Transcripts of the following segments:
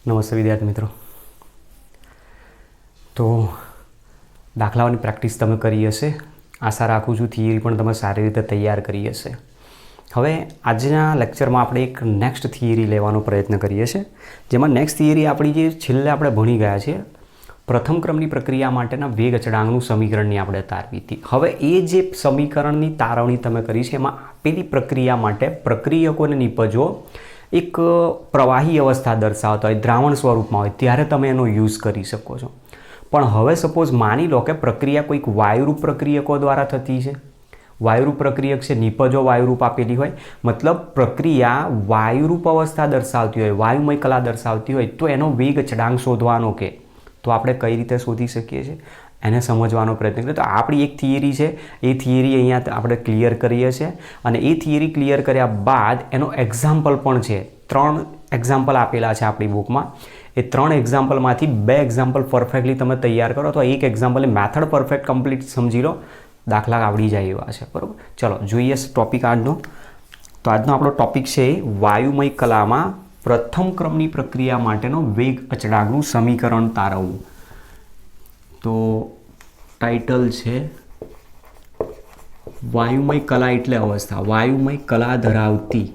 નમસ્તે વિદ્યાર્થી મિત્રો. તો દાખલાઓની પ્રેક્ટિસ તમે કરી હશે. આશા રાખું છું થિયરી પણ તમે સારી રીતે તૈયાર કરી હશે. હવે આજના લેક્ચરમાં આપણે એક નેક્સ્ટ થિયરી લેવાનો પ્રયત્ન કરીએ છીએ, જેમાં નેક્સ્ટ થિયરી આપણી જે છેલ્લે આપણે ભણી ગયા છે, પ્રથમ ક્રમની પ્રક્રિયા માટેના વેગ અચળાંકનું સમીકરણની આપણે તારવી હતી. હવે એ જે સમીકરણની તારવણી તમે કરી છે, એમાં આપેલી પ્રક્રિયા માટે પ્રક્રિયકો અને નિપજો એક પ્રવાહી અવસ્થા દર્શાવતા હોય, દ્રાવણ સ્વરૂપમાં હોય, ત્યારે તમે એનો યુઝ કરી શકો છો. પણ હવે સપોઝ માની લો કે પ્રક્રિયા કોઈક વાયુરૂપ પ્રક્રિયકો દ્વારા થતી છે. વાયુરૂપ પ્રક્રિયક છે, નિપજો વાયુરૂપ આપેલી હોય, મતલબ પ્રક્રિયા વાયુરૂપ અવસ્થા દર્શાવતી હોય, વાયુમય કલા દર્શાવતી હોય, તો એનો વેગ અચળાંક શોધવાનો કે તો આપણે કઈ રીતે શોધી શકીએ છીએ એને સમજવાનો પ્રયત્ન કરીએ. તો આપણી એક થિયરી છે, એ થિયરી અહીંયા આપણે ક્લિયર કરીએ છીએ, અને એ થિયરી ક્લિયર કર્યા બાદ એનો એક્ઝામ્પલ પણ છે. 3 એક્ઝામ્પલ આપેલા છે આપણી બુકમાં. એ 3 એક્ઝામ્પલમાંથી 2 એક્ઝામ્પલ પરફેક્ટલી તમે તૈયાર કરો, અથવા એક એક્ઝામ્પલ મેથડ પરફેક્ટ કમ્પ્લીટ સમજી લો, દાખલા આવડી જાય એવા છે. બરાબર, ચલો જોઈએ ટોપિક આજનો. તો આજનો આપણો ટોપિક છે વાયુમય કલામાં પ્રથમ ક્રમની પ્રક્રિયા માટેનો વેગ અચળાંકનું સમીકરણ તારવવું. તો ટાઇટલ છે વાયુમય કલા એટલે અવસ્થા. વાયુમય કલા ધરાવતી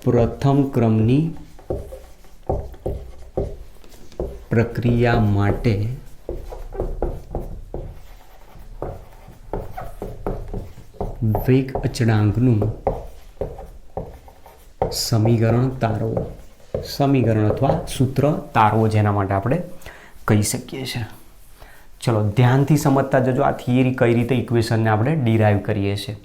પ્રથમ ક્રમની પ્રક્રિયા માટે વેગ અચળાંકનું સમીકરણ તારવો. સમીકરણ અથવા સૂત્ર તારવો, જેના માટે આપણે કહી શકીએ છીએ. ચલો ધ્યાનથી સમજતા જજો આ થિયરી કઈ રીતે ઇક્વેશનને આપણે ડિરાઈવ કરીએ છીએ.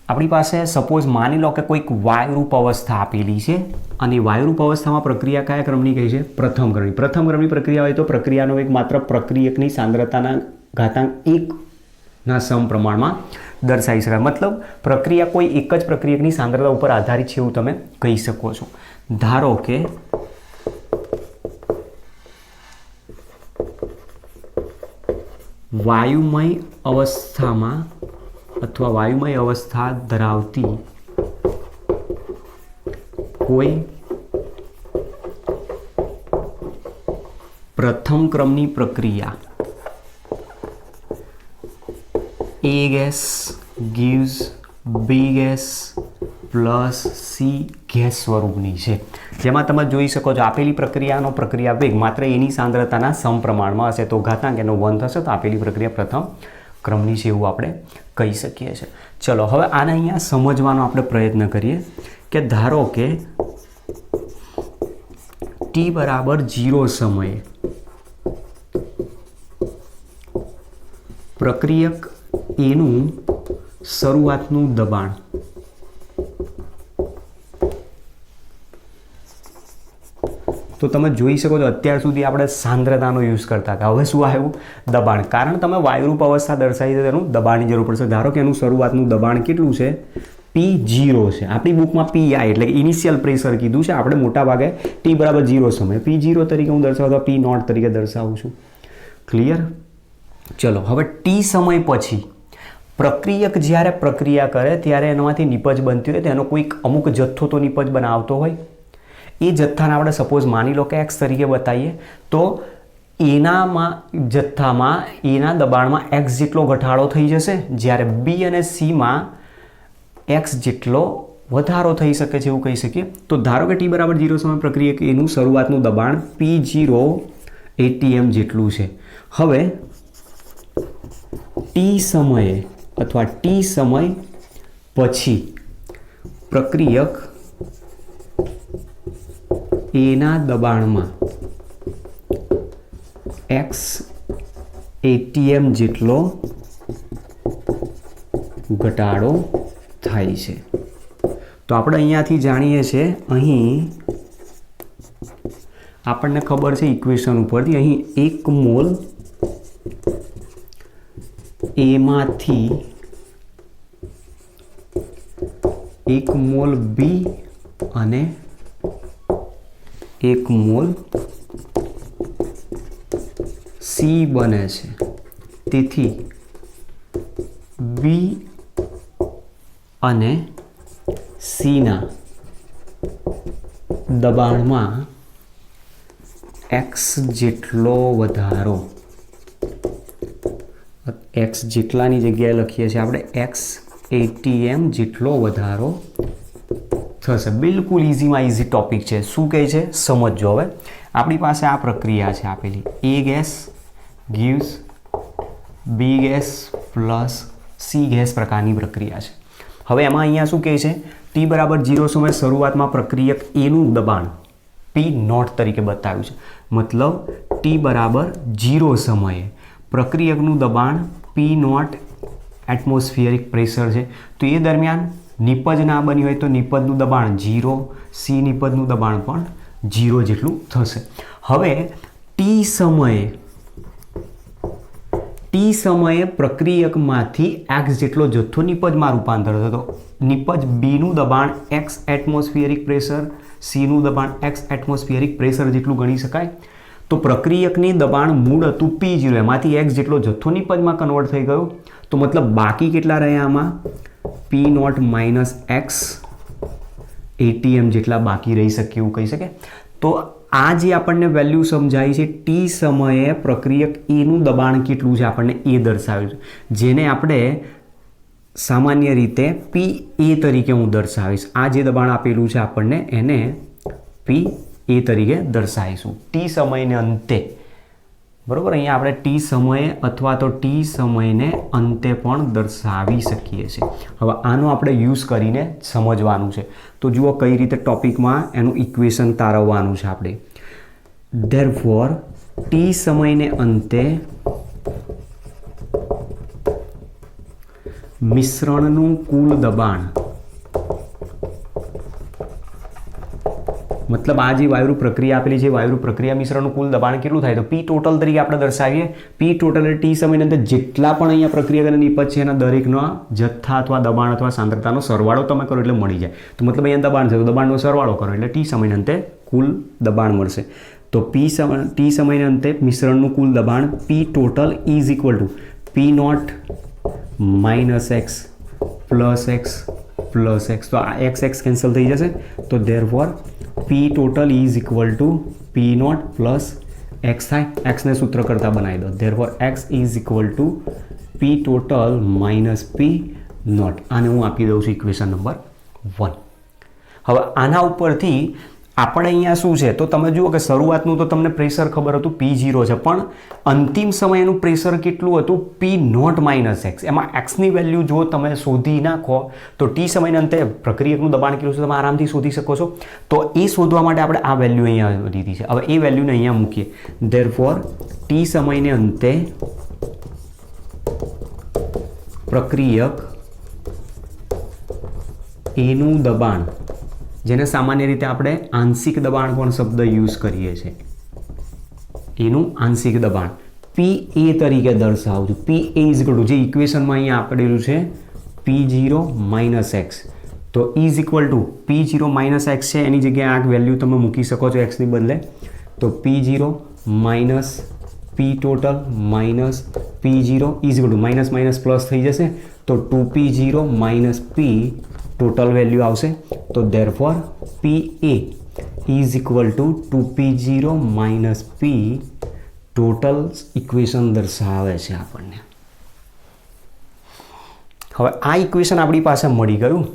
આપણી પાસે સપોઝ માની લો કે કોઈક વાયુરૂપ અવસ્થા આપેલી છે, અને વાયુરૂપ અવસ્થામાં પ્રક્રિયા કયા ક્રમની કહી છે? પ્રથમ ક્રમની. પ્રથમ ક્રમની પ્રક્રિયા હોય તો પ્રક્રિયાનો વેગ માત્ર પ્રક્રિયકની સાંદ્રતાના ઘાતાંક 1ના સમપ્રમાણમાં દર્શાવી શકાય. મતલબ પ્રક્રિયા કોઈ એક જ પ્રક્રિયકની સાંદ્રતા ઉપર આધારિત છે એવું તમે કહી શકો છો. ધારો કે વાયુમય અવસ્થામાં અથવા વાયુમય અવસ્થા ધરાવતી કોઈ પ્રથમ ક્રમની પ્રક્રિયા A gas gives B gas plus C gas સ્વરૂપની છે, જેમાં તમે જોઈ શકો છો આપેલી પ્રક્રિયાનો પ્રક્રિયા વેગ માત્ર એની સાંદ્રતાના સમપ્રમાણમાં હશે, તો ઘાતાંક એનો 1 થશે, તો આપેલી પ્રક્રિયા પ્રથમ ક્રમની છે એવું આપણે કહી શકીએ છીએ. ચલો હવે આને અહીંયા સમજવાનો આપણે પ્રયત્ન કરીએ કે ધારો કે t બરાબર 0 સમયે પ્રક્રિયક એનું શરૂઆતનું દબાણ તો તમે જોઈ શકો છો અત્યાર સુધી આપણે સાંદ્રતાનો યુઝ કરતા હતા. હવે શું આવ્યું? દબાણ. કારણ તમે વાયુરૂપ અવસ્થા દર્શાવી તો તેનું દબાણની જરૂર પડશે. ધારો કે એનું શરૂઆતનું દબાણ કેટલું છે? P0 છે. આપણી બુકમાં PI એટલે કે ઇનિશિયલ પ્રેશર કીધું છે. આપણે મોટા ભાગે T બરાબર 0 સમય P0 તરીકે હું દર્શાવતો P0 તરીકે દર્શાવું છું. ક્લિયર? ચલો હવે T સમય પછી પ્રક્રિયક જ્યારે પ્રક્રિયા કરે ત્યારે એનામાંથી નિપજ બનતી હોય, તેનો કોઈક અમુક જથ્થો તો નિપજ બનાવતો હોય. એ જથ્થાને આપણે સપોઝ માની લો કે x તરીકે બતાવીએ, તો એનામાં જથ્થામાં એના દબાણમાં x જેટલો ઘટાડો થઈ જશે, જ્યારે B અને Cમાં x જેટલો વધારો થઈ શકે છે એવું કહી શકીએ. તો ધારો કે T બરાબર 0 સમય પ્રક્રિયક એનું શરૂઆતનું દબાણ P0 atm જેટલું છે. હવે T સમયે અથવા T સમય પછી પ્રક્રિયક એના દબાણમાં x atm જેટલો ઘટાડો થાય છે. તો આપણે અહીંયાથી જાણીએ છીએ, અહીં આપણને ખબર છે ઇક્વેશન ઉપરથી, અહીં 1 મોલ એમાંથી 1 મોલ B અને 1 મોલ C બને છે. તેથી B અને સીના દબાણમાં એક્સ જેટલો વધારો, એક્સ જેટલાની જગ્યાએ લખીએ છીએ આપણે એક્સ એટીએમ જેટલો વધારો થશે. બિલકુલ ઇઝીમાં ઇઝી ટોપિક છે. શું કહે છે સમજો. હવે આપણી પાસે આ પ્રક્રિયા છે આપેલી, એ ગેસ ગીવ્સ બી ગેસ પ્લસ સી ગેસ પ્રકારની પ્રક્રિયા છે. હવે એમાં અહીંયા શું કહે છે, ટી બરાબર 0 સમયે શરૂઆતમાં પ્રક્રિયક એનું દબાણ પી નોટ તરીકે બતાવ્યું છે. મતલબ ટી બરાબર 0 સમયે પ્રક્રિયકનું દબાણ પી નોટ એટમોસ્ફિયરિક પ્રેશર છે. તો એ દરમિયાન નિપજ ના બની હોય તો નિપજનું દબાણ 0, સી નિપજનું દબાણ પણ 0 જેટલું થશે. હવે ટી સમયે પ્રક્રિયકમાંથી એક્સ જેટલો જથ્થો નિપજમાં રૂપાંતર થતો. નિપજ બીનું દબાણ એક્સ એટમોસ્ફિયરિક પ્રેશર, સીનું દબાણ એક્સ એટમોસ્ફિયરિક પ્રેશર જેટલું ગણી શકાય. તો પ્રક્રિયકની દબાણ મૂળ હતું P0, એમાંથી એક્સ જેટલો જથ્થો નિપજમાં કન્વર્ટ થઈ ગયો. તો મતલબ બાકી કેટલા રહ્યા આમાં, પી નોટ માઇનસ એક્સ એટીએમ જેટલા બાકી રહી શકે એવું કહી શકે. તો આ જે આપણને વેલ્યુ સમજાય છે, ટી સમયે પ્રક્રિયક એનું દબાણ કેટલું છે આપણને એ દર્શાવ્યું છે, જેને આપણે સામાન્ય રીતે પી એ તરીકે હું દર્શાવીશ. આ જે દબાણ આપેલું છે આપણને એને પી એ તરીકે દર્શાવીશું ટી સમયને અંતે. બરાબર, અહીંયા આપણે ટી સમયે અથવા તો ટી સમયને અંતે પણ દર્શાવી શકીએ છીએ. હવે આનો આપણે યુઝ કરીને સમજવાનું છે. તો જુઓ કઈ રીતે ટોપિકમાં એનું ઇક્વેશન તારવવાનું છે આપણે. ધેરફોર ટી સમયને અંતે મિશ્રણનું કુલ દબાણ, મતલબ આ જે વાયુ પ્રક્રિયા આપેલી છે, વાયુ પ્રક્રિયા મિશ્રણનું કુલ દબાણ કેટલું થાય તો પી ટોટલ તરીકે આપણે દર્શાવીએ. પી ટોટલ એટલે ટી સમયની અંદર જેટલા પણ અહીંયા પ્રક્રિયા અને નિપજ છે એના દરેકનો જથ્થા અથવા દબાણ અથવા સાંદ્રતાનો સરવાળો તમે કરો એટલે મળી જાય. તો મતલબ અહીંયા દબાણ છે તો દબાણનો સરવાળો કરો એટલે ટી સમયના અંતે કુલ દબાણ મળશે. તો ટી સમયના અંતે મિશ્રણનું કુલ દબાણ P total is equal to P nought minus X plus X plus X. તો આ એક્સ કેન્સલ થઈ જશે. તો therefore P total is equal to P nought plus X થાય. એક્સને સૂત્ર કરતા બનાવી દો. Therefore X is equal to P total minus P nought. આને હું આપી દઉં છું ઇક્વેશન નંબર 1. હવે આના ઉપરથી આપણે અહીંયા શું છે તો તમે જુઓ કે શરૂઆતનું તો તમને પ્રેશર ખબર હતું P0 છે, પણ અંતિમ સમયનું પ્રેશર કેટલું હતું P નોટ માઇનસ એક્સ. એમાં એક્સની વેલ્યુ જો તમે શોધી નાખો તો ટી સમયના અંતે પ્રક્રિયકનું દબાણ કેટલું છે તમે આરામથી શોધી શકો છો. તો એ શોધવા માટે આપણે આ વેલ્યુ અહીંયા લીધી છે. હવે એ વેલ્યુને અહીંયા મૂકીએ. ધેરફોર ટી સમયને અંતે પ્રક્રિયક એનું દબાણ, જેને સામાન્ય રીતે આપણે આંશિક દબાણ પણ શબ્દ યુઝ કરીએ છીએ, એનું આંશિક દબાણ પી એ તરીકે દર્શાવું છું. પી એ ઇઝ ઇક્વલ ટુ જે ઇક્વેશનમાં અહીંયા આપેલું છે P0 માઇનસ એક્સ, તો is equal two P0 minus x છે એની જગ્યાએ આ વેલ્યુ તમે મૂકી શકો છો એક્સની બદલે. તો P0 minus P total minus P0 is equal two minus minus plus થઈ જશે. તો 2P0 માઇનસ પી ટોટલ વેલ્યુ આવશે. તો therefore P A is equal two 2P0 minus P total equation દર્શાવે છે આપણને. હવે આ ઇક્વેશન આપણી પાસે મળી ગયું,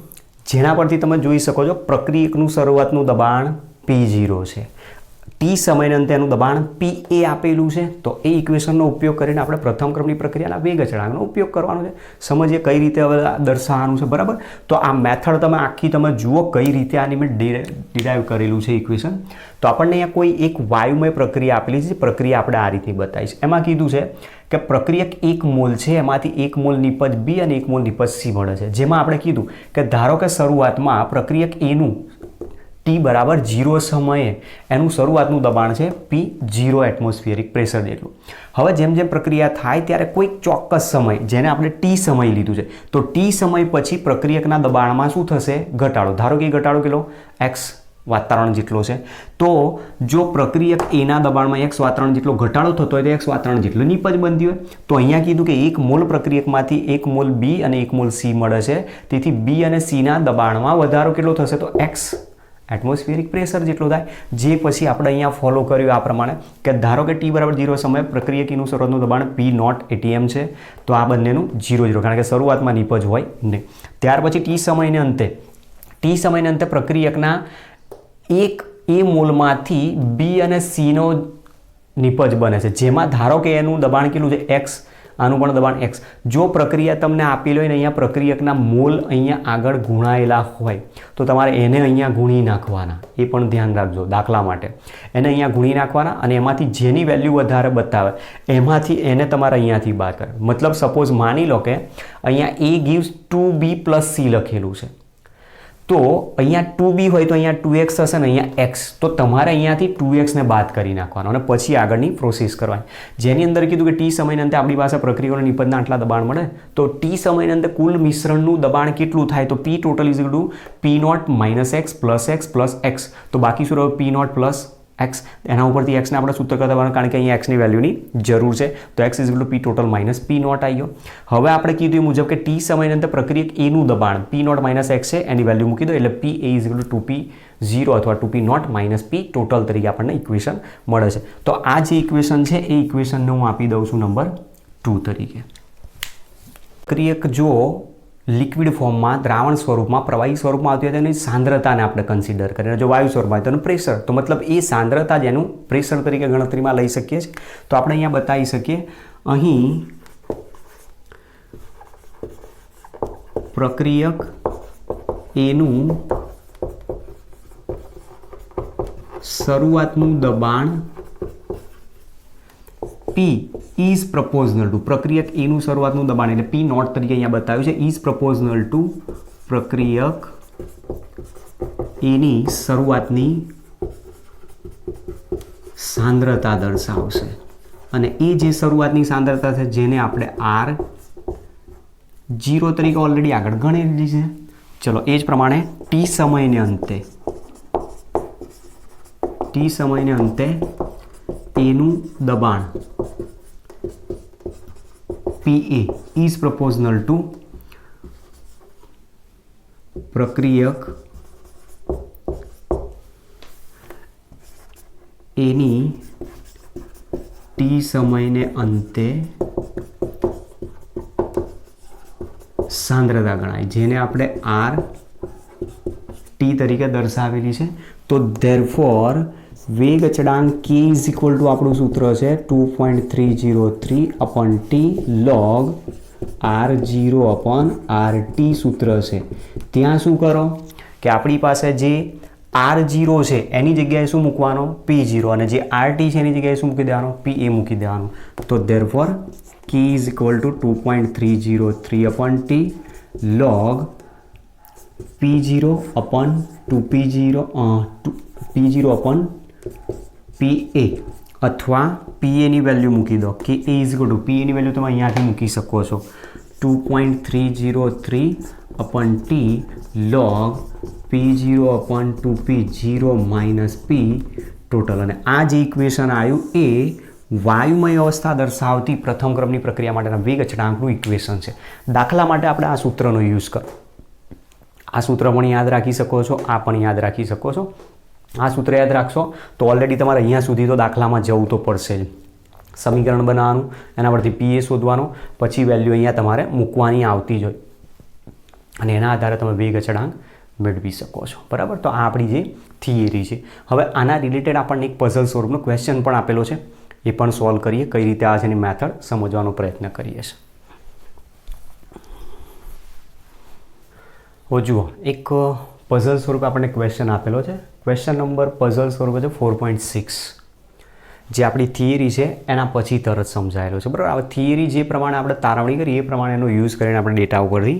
જેના પરથી તમે જોઈ શકો છો પ્રક્રિયકનું શરૂઆતનું દબાણ P0 છે, ટી સમયના અંતે એનું દબાણ પી એ આપેલું છે. તો એ ઇક્વેશનનો ઉપયોગ કરીને આપણે પ્રથમ ક્રમની પ્રક્રિયાના વેગ અચળાંકનો ઉપયોગ કરવાનો છે. સમજીએ કઈ રીતે હવે દર્શાવવાનું છે. બરાબર, તો આ મેથડ તમે આખી તમે જુઓ કઈ રીતે આની મેં ડિરાઈવ કરેલું છે ઇક્વેશન. તો આપણને અહીંયા કોઈ એક વાયુમય પ્રક્રિયા આપેલી છે. પ્રક્રિયા આપણે આ રીતની બતાવી છે. એમાં કીધું છે કે પ્રક્રિયક 1 મોલ છે, એમાંથી 1 મોલ નિપજ બી અને 1 મોલ નિપજ સી મળે છે. જેમાં આપણે કીધું કે ધારો કે શરૂઆતમાં પ્રક્રિયક એનું ટી બરાબર 0 સમયે એનું શરૂઆતનું દબાણ છે P0 એટમોસ્ફિયરિક પ્રેશર જેટલું. હવે જેમ જેમ પ્રક્રિયા થાય ત્યારે કોઈક ચોક્કસ સમય, જેને આપણે ટી સમય લીધું છે, તો ટી સમય પછી પ્રક્રિયકના દબાણમાં શું થશે ઘટાડો. ધારો કે ઘટાડો કેટલો એક્સ વાતાવરણ જેટલો છે. તો જો પ્રક્રિયક એના દબાણમાં x વાતાવરણ જેટલો ઘટાડો થતો હોય તો x વાતાવરણ જેટલો નિપજ બનતી હોય. તો અહીંયા કીધું કે 1 મોલ પ્રક્રિયકમાંથી 1 મોલ B અને 1 મોલ C મળે છે. તેથી B અને C ના દબાણમાં વધારો કેટલો થશે તો x એટમોસ્ફિયરિક પ્રેશર જેટલો થાય. જે પછી આપણે અહીંયા ફોલો કર્યું આ પ્રમાણે કે ધારો કે t બરાબર 0 સમયે પ્રક્રિયકનું શરૂઆતનું દબાણ P0 ATM છે. તો આ બંનેનું 0 કારણ કે શરૂઆતમાં નિપજ હોય નહીં. ત્યાર પછી t સમયને અંતે પ્રક્રિયકના એક એ મોલમાંથી B અને C નો નિપજ બને છે, જેમાં ધારો કે એનું દબાણ કેટલું છે x, આનું પણ દબાણ x. જો પ્રક્રિયા તમને આપેલી હોય ને અહીંયા પ્રક્રિયકના મોલ અહીંયા આગળ ગુણાયેલા હોય તો તમારે એને અહીંયા ગુણી નાખવાના. એ પણ ધ્યાન રાખજો દાખલા માટે. એને અહીંયા ગુણી નાખવાના અને એમાંથી જેની વેલ્યુ વધારે બતાવે એમાંથી એને તમારે અહીંયાથી બાદ કરે. મતલબ સપોઝ માની લો કે અહીંયા A gives 2B + C લખેલું છે. તો અહીંયા 2B હોય તો અહીંયા 2x થશે ને અહીંયા x. તો તમારે અહીંયાથી 2x ને બાદ કરી નાખવાનો અને પછી આગળની પ્રોસેસ કરવાની. જેની અંદર કીધું કે t સમયને અંતે આપણી પાસે પ્રક્રિયાઓના નિપજના આટલા દબાણ મળે તો t સમયને અંતે કુલ મિશ્રણનું દબાણ કેટલું થાય તો P total is equal to P0 - x + x + x. તો બાકી શું રહ્યું P0 + x. એના ઉપરથી x ને આપણે સૂત્ર કરતા કારણ કે અહીંયા x ની વેલ્યુની જરૂર છે. તો x is equal to P total - P0 આવી ગયો. હવે આપણે કીધું એ મુજબ કે t સમયની અંદર પ્રક્રિયક A નું દબાણ P0 - x છે, એની વેલ્યુ મૂકી દો એટલે PA is equal to 2P0 અથવા 2P0 - P total તરીકે આપણને ઇક્વેશન મળે છે. તો આ જે ઇક્વેશન છે એ ઇક્વેશનને હું આપી દઉં છું નંબર 2 તરીકે. પ્રક્રિયક જો લિક્વિડ ફોર્મમાં દ્રાવણ સ્વરૂપમાં પ્રવાહી સ્વરૂપમાં આવતી હોય તો એની સાંદ્રતાને આપણે કન્સિડર કરીએ. જો વાયુ સ્વરૂપમાં હોય તો એનું પ્રેશર, તો મતલબ એ સાંદ્રતા જેનું પ્રેશર તરીકે ગણતરીમાં લઈ શકીએ છીએ. તો આપણે અહીંયા બતાવી શકીએ અહીં પ્રક્રિયક એનું શરૂઆતનું દબાણ P is proportional to પ્રક્રિયક એનું શરૂઆતનું દબાણ એટલે P0 તરીકે અહીંયા બતાવ્યું છે is proportional to પ્રક્રિયક એની શરૂઆતની સાંદ્રતા દર્શાવશે. અને એ જે શરૂઆતની સાંદ્રતા છે જેને આપણે R0 તરીકે ઓલરેડી આગળ ગણેલી છે. ચલો એ જ પ્રમાણે t સમયને અંતે એનું દબાણ PA is proportional to પ્રક્રિયક એની t સમયને અંતે સાંદ્રતા ગણાય, જેને આપણે RT તરીકે દર્શાવેલી છે. તો therefore વેગ અચળાંક k is equal to આપણું સૂત્ર છે 2.303/T log R0/RT સૂત્ર છે. ત્યાં શું કરો કે આપણી પાસે જે R0 છે એની જગ્યાએ શું મૂકવાનો P0 અને જે RT છે એની જગ્યાએ શું મૂકી દેવાનો PA મૂકી દેવાનું. તો therefore k is equal to 2.303/T log P0/P0 PA અથવા PA ની વેલ્યુ મૂકી દો કે A is equal to PA ની વેલ્યુ તમે અહીંયાથી મૂકી શકો છો 2.303/T log P0/2P0 - P total. અને આ જે ઇક્વેશન આવ્યું એ વાયુમય અવસ્થા દર્શાવતી પ્રથમ ક્રમની પ્રક્રિયા માટેના વેગ અચળાંકનું ઇક્વેશન છે. દાખલા માટે આપણે આ સૂત્રનો યુઝ કરો. આ સૂત્ર પણ યાદ રાખી શકો છો, આ પણ યાદ રાખી શકો છો. આ સૂત્ર યાદ રાખશો તો ઓલરેડી તમારે અહીંયા સુધી તો દાખલામાં જવું તો પડશે જ. સમીકરણ બનાવવાનું, એના પરથી PA શોધવાનો, પછી વેલ્યુ અહીંયા તમારે મૂકવાની આવતી જ હોય અને એના આધારે તમે વેગ અચળાંક મેળવી શકો છો. બરાબર. તો આ આપણી જે થિયરી છે. હવે આના રિલેટેડ આપણને એક પઝલ સ્વરૂપનો ક્વેશ્ચન પણ આપેલો છે, એ પણ સોલ્વ કરીએ. કઈ રીતે આ છે એની મેથડ સમજવાનો પ્રયત્ન કરીએ છીએ. જુઓ, એક પઝલ સ્વરૂપે આપણને ક્વેશ્ચન આપેલો છે. ક્વેશ્ચન નંબર પઝલ સ્વરૂપે છે 4.6, જે આપણી થિયરી છે એના પછી તરત સમજાયેલો છે. બરાબર. હવે થિયરી જે પ્રમાણે આપણે તારવણી કરી એ પ્રમાણે એનો યુઝ કરીને આપણે ડેટા ઉપરથી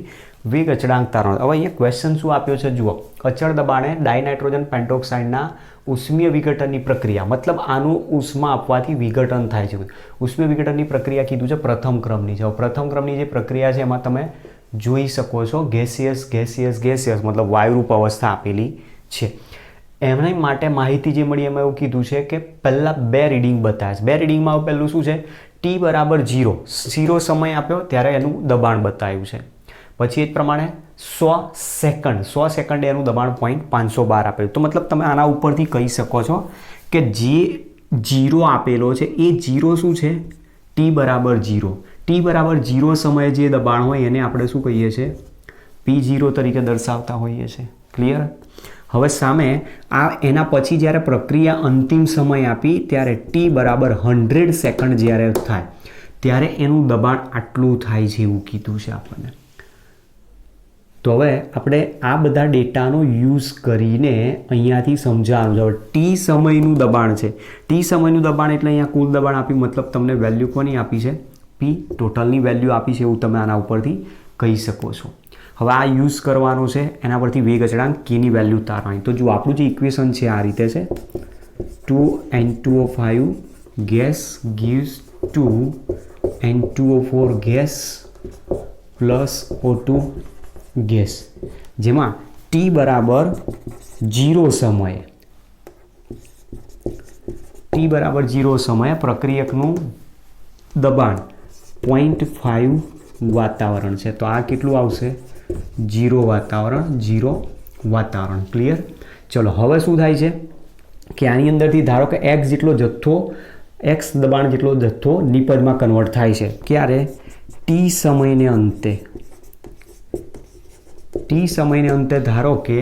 વેગ અચળાંક તારવણી. હવે અહીંયા ક્વેશ્ચન શું આપ્યો છે જુઓ, અચળ દબાણે ડાયનાઇટ્રોજન પેન્ટોક્સાઇડના ઉષ્મીય વિઘટનની પ્રક્રિયા, મતલબ આનું ઉષ્મા આપવાથી વિઘટન થાય છે. ઉષ્મીય વિઘટનની પ્રક્રિયા કીધું છે પ્રથમ ક્રમની છે. પ્રથમ ક્રમની જે પ્રક્રિયા છે એમાં તમે જોઈ શકો છો ગેસિયસ મતલબ વાયુરૂપ અવસ્થા આપેલી છે. એમના માટે માહિતી જે મળી એમાં એવું કીધું છે કે પહેલાં 2 રીડિંગ બતાવ્યા છે. 2 રીડિંગમાં પહેલું શું છે, t બરાબર 0 સમય આપ્યો ત્યારે એનું દબાણ બતાવ્યું છે. પછી એ જ પ્રમાણે 100 સેકન્ડ એનું દબાણ 0.512 આપેલું. તો મતલબ તમે આના ઉપરથી કહી શકો છો કે જે 0 આપેલો છે એ 0 શું છે, t બરાબર 0. t બરાબર 0 સમયે જે દબાણ હોય એને આપણે શું કહીએ છીએ, p0 તરીકે દર્શાવતા હોઈએ છીએ. ક્લિયર? હવે સામે આ એના પછી જ્યારે પ્રક્રિયા અંતિમ સમય આપી ત્યારે t બરાબર 100 સેકન્ડ જ્યારે થાય ત્યારે એનું દબાણ આટલું થાય છે એવું કીધું છે આપણને. તો હવે આપણે આ બધા ડેટાનો યુઝ કરીને અહીંયાથી સમજાવવાનું છે. ટી સમયનું દબાણ છે, ટી સમયનું દબાણ એટલે અહીંયા કુલ દબાણ આપ્યું, મતલબ તમને વેલ્યુ કોની આપી છે, પી ટોટલની વેલ્યુ આપી છે એવું તમે આના ઉપરથી કહી શકો છો. હવે આ યુઝ કરવાનો છે, એના પરથી વેગ અચળાંક કેની વેલ્યુ તારવાની. તો જો આપણું જે ઇક્વેશન છે આ રીતે છે, 2N2O5 gas gives 2N2O4 gas plus O2 gas, જેમાં t બરાબર 0 સમયે પ્રક્રિયકનું દબાણ 0.5 વાતાવરણ છે. તો આ કેટલું આવશે, 0 વાતાવરણ. ક્લિયર? ચલો હવે શું થાય છે કે આની અંદરથી ધારો કે x જેટલો જથ્થો, x દબાણ જેટલો જથ્થો નિપજમાં કન્વર્ટ થાય છે. ક્યારે? t સમયને અંતે ધારો કે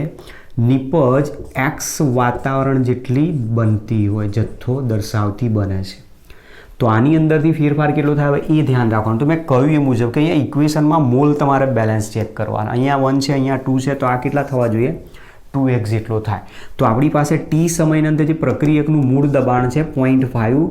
નિપજ x વાતાવરણ જેટલી બનતી હોય, જથ્થો દર્શાવતી બને છે. તો આની અંદરથી ફેરફાર કેટલો થાય હવે એ ધ્યાન રાખવાનું. તો મેં કહ્યું એ મુજબ કે અહીંયા ઇક્વેશનમાં મોલ તમારે બેલેન્સ ચેક કરવાના. અહીંયા 1 છે, અહીંયા 2 છે, તો આ કેટલા થવા જોઈએ, 2x જેટલો થાય. તો આપણી પાસે ટી સમયની અંદર જે પ્રક્રિયકનું મૂળ દબાણ છે 0.5,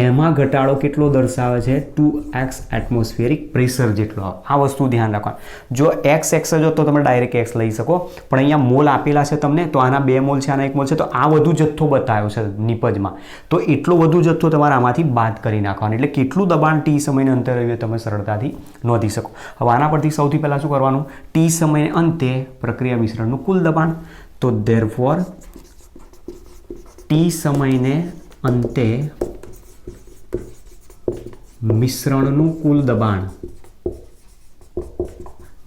એમાં ઘટાડો કેટલો દર્શાવે છે, 2x એટમોસ્ફિયરિક પ્રેશર જેટલો આવે. આ વસ્તુ ધ્યાન રાખવાનું. જો x જ હોત તો તમે ડાયરેક્ટ x લઈ શકો, પણ અહીંયા મોલ આપેલા છે તમને, તો આના 2 મોલ છે, આના 1 મોલ છે, તો આ વધુ જથ્થો બતાવ્યો છે નિપજમાં, તો એટલો વધુ જથ્થો તમારે આમાંથી બાદ કરી નાખવાનો. એટલે કેટલું દબાણ ટી સમયને અંતે રહ્યું તમે સરળતાથી નોંધી શકો. હવે આના પરથી સૌથી પહેલાં શું કરવાનું, ટી સમયને અંતે પ્રક્રિયા મિશ્રણનું કુલ દબાણ. તો therefore ટી સમયને અંતે મિશ્રણનું કુલ દબાણ,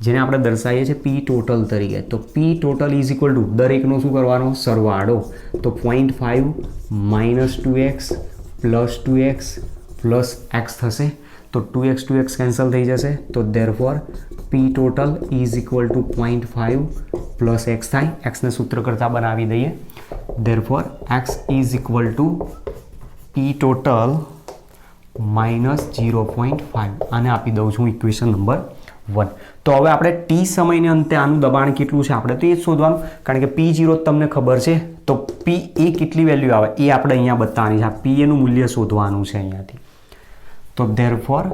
જેને આપણે દર્શાવીએ છીએ પી ટોટલ તરીકે. તો પી ટોટલ ઇઝ ઇક્વલ ટુ દરેકનો શું કરવાનો, સરવાળો. તો 0.5 minus 2x plus 2x plus x થશે. તો 2x કેન્સલ થઈ જશે. તો therefore P total is equal two 0.5 plus x થાય. x ને સૂત્ર કરતાં બનાવી દઈએ. therefore x is equal to P total minus 0.5. આને આપી દઉં છું ઇક્વેશન નંબર 1. તો હવે આપણે ટી સમયને અંતે આનું દબાણ કેટલું છે આપણે તો એ જ શોધવાનું, કારણ કે P0 તમને ખબર છે. તો P એ કેટલી વેલ્યુ આવે એ આપણે અહીંયા બતાવવાની છે. આ P એનું મૂલ્ય શોધવાનું છે અહીંયાથી. તો therefore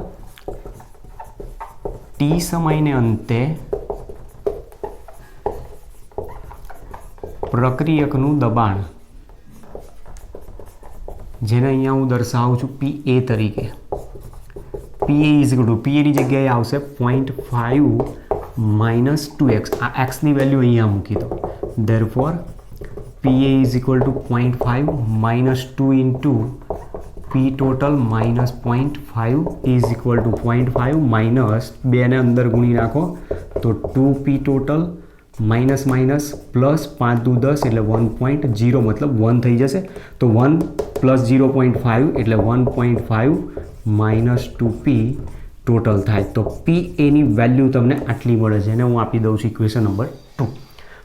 ટી સમયને અંતે પ્રક્રિયકનું દબાણ, જેને અહીંયા હું દર્શાવું છું PA તરીકે. PA is equal two PA ની જગ્યાએ આવશે 0.5 માઇનસ 2x. આ x ની વેલ્યુ અહીંયા મૂકી દો. therefore PA is equal two 0.5 minus 2 into P total minus 0.5 is equal two 0.5 minus 2 ને અંદર ગુણી નાખો તો 2P total minus minus plus 5 દુ 10 એટલે 1.0 મતલબ 1 થઈ જશે. તો 1 પ્લસ 0.5 એટલે 1.5 માઇનસ 2P ટોટલ થાય. તો P એની વેલ્યુ તમને આટલી મળે છે, એને હું આપી દઉં છું ઇક્વેશન નંબર 2.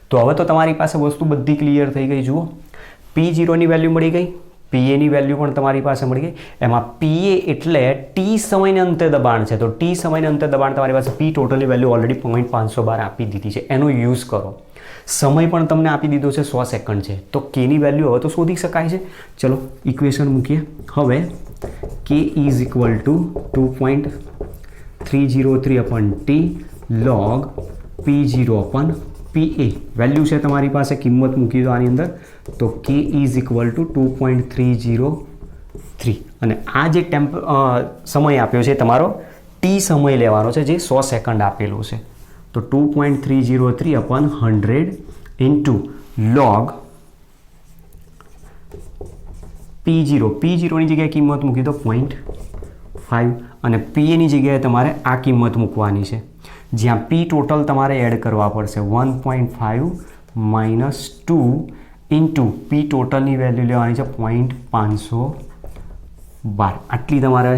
તો હવે તો તમારી પાસે વસ્તુ બધી ક્લિયર થઈ ગઈ. જુઓ, P0ની વેલ્યુ મળી ગઈ, PAની વેલ્યુ પણ તમારી પાસે મળી ગઈ. એમાં PA એટલે ટી સમયને અંતે દબાણ છે. તો ટી સમયને અંતે દબાણ તમારી પાસે P ટોટલની વેલ્યુ ઓલરેડી 0.512 આપી દીધી છે, એનો યુઝ કરો. સમય પણ તમને આપી દીધો છે 100 સેકન્ડ છે. તો Kની વેલ્યુ હવે તો શોધી શકાય છે. ચલો ઇક્વેશન મૂકીએ. હવે K is equal two 2.303 અપન T log P0 અપન PA. Value છે તમારી પાસે, કિંમત મૂકી દો આની અંદર. તો K ઇઝ ઇક્વલ ટુ 2.303. અને આ જે સમય આપ્યો છે તમારો ટી સમય લેવાનો છે, જે 100 સેકન્ડ આપેલો છે. તો 2.303 અપન 100 ઇન્ટુ log P0ની જગ્યાએ કિંમત મૂકી દો 0.5 અને Pની જગ્યાએ તમારે આ કિંમત મૂકવાની છે, જ્યાં P ટોટલ તમારે એડ કરવા પડશે 1.5 માઇનસ 2 ઇન્ટુ P ટોટલની વેલ્યુ લેવાની છે 0.512. આટલી તમારે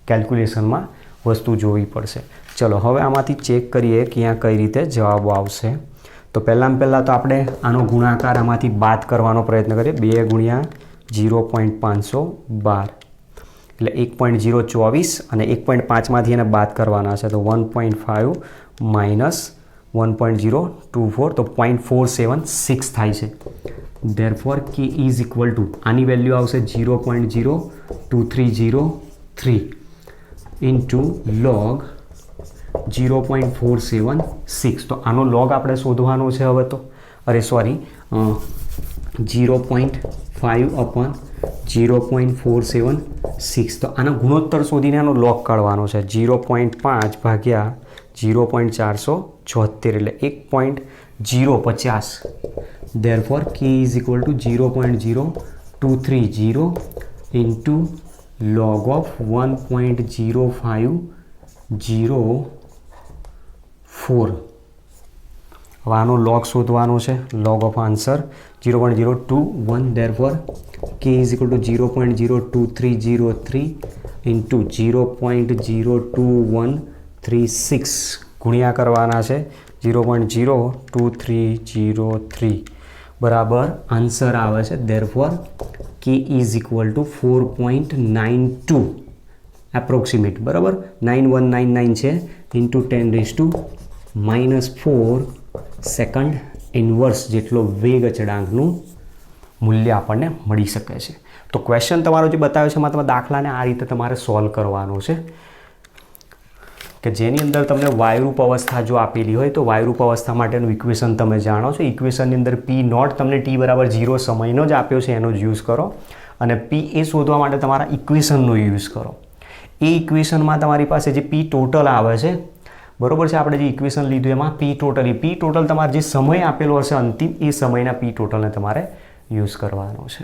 કેલ્ક્યુલેશનમાં વસ્તુ જોવી પડશે. ચલો હવે આમાંથી ચેક કરીએ કે અહીંયા કઈ રીતે જવાબો આવશે. તો પહેલાં તો આપણે આનો ગુણાકાર આમાંથી બાદ કરવાનો પ્રયત્ન કરીએ. 2 ગુણ્યા 0.512 એટલે 1.024 અને 1.5માંથી એને બાદ કરવાના છે, તો 1.5 માઇનસ 1.024 તો 0.476 થાય છે. ધેરફોર કે ઇઝ ઇક્વલ ટુ આની વેલ્યુ આવશે 0.02303 ઇન્ટુ લોગ 0.476. તો આનો લોગ આપણે શોધવાનો છે હવે તો 0.5 અપોન 0.476. તો આનો ગુણોત્તર શોધીને આનો લોગ કાઢવાનો છે. 0.5 ભાગ્યા 0.474 એટલે 1.050. Therefore k is equal to 0.0230 into log of 1.0504. હવે આનો લોગ શોધવાનો છે. Log of answer 0.021. Therefore k is equal to 0.02303 into 0.02136 ગુણ્યા કરવાના છે 0.02303 બરાબર આન્સર આવે છે. Therefore k is equal to 4.92 approximate, બરાબર 9199 છે ઇન્ટુ 10⁻⁻4 સેકન્ડ ઇન્વર્સ જેટલો વેગ અચળાંકનું મૂલ્ય આપણને મળી શકે છે. તો ક્વેશ્ચન તમારો જે બતાવ્યો છે એમાં તમે દાખલાને આ રીતે તમારે સોલ્વ કરવાનો છે કે જેની અંદર તમને વાયુરૂપ અવસ્થા જો આપેલી હોય તો વાયુરૂપ અવસ્થા માટેનું ઇક્વેશન તમે જાણો છો. ઇક્વેશનની અંદર P નોટ તમને T બરાબર 0 સમયનો જ આપ્યો છે, એનો જ યુઝ કરો અને P એ શોધવા માટે તમારા ઇક્વેશનનો યુઝ કરો. એ ઇક્વેશનમાં તમારી પાસે જે P ટોટલ આવે છે, બરોબર છે, આપણે જે ઇક્વેશન લીધું એમાં P ટોટલ તમારે જે સમય આપેલો હશે અંતિમ એ સમયના P ટોટલને તમારે યુઝ કરવાનો છે.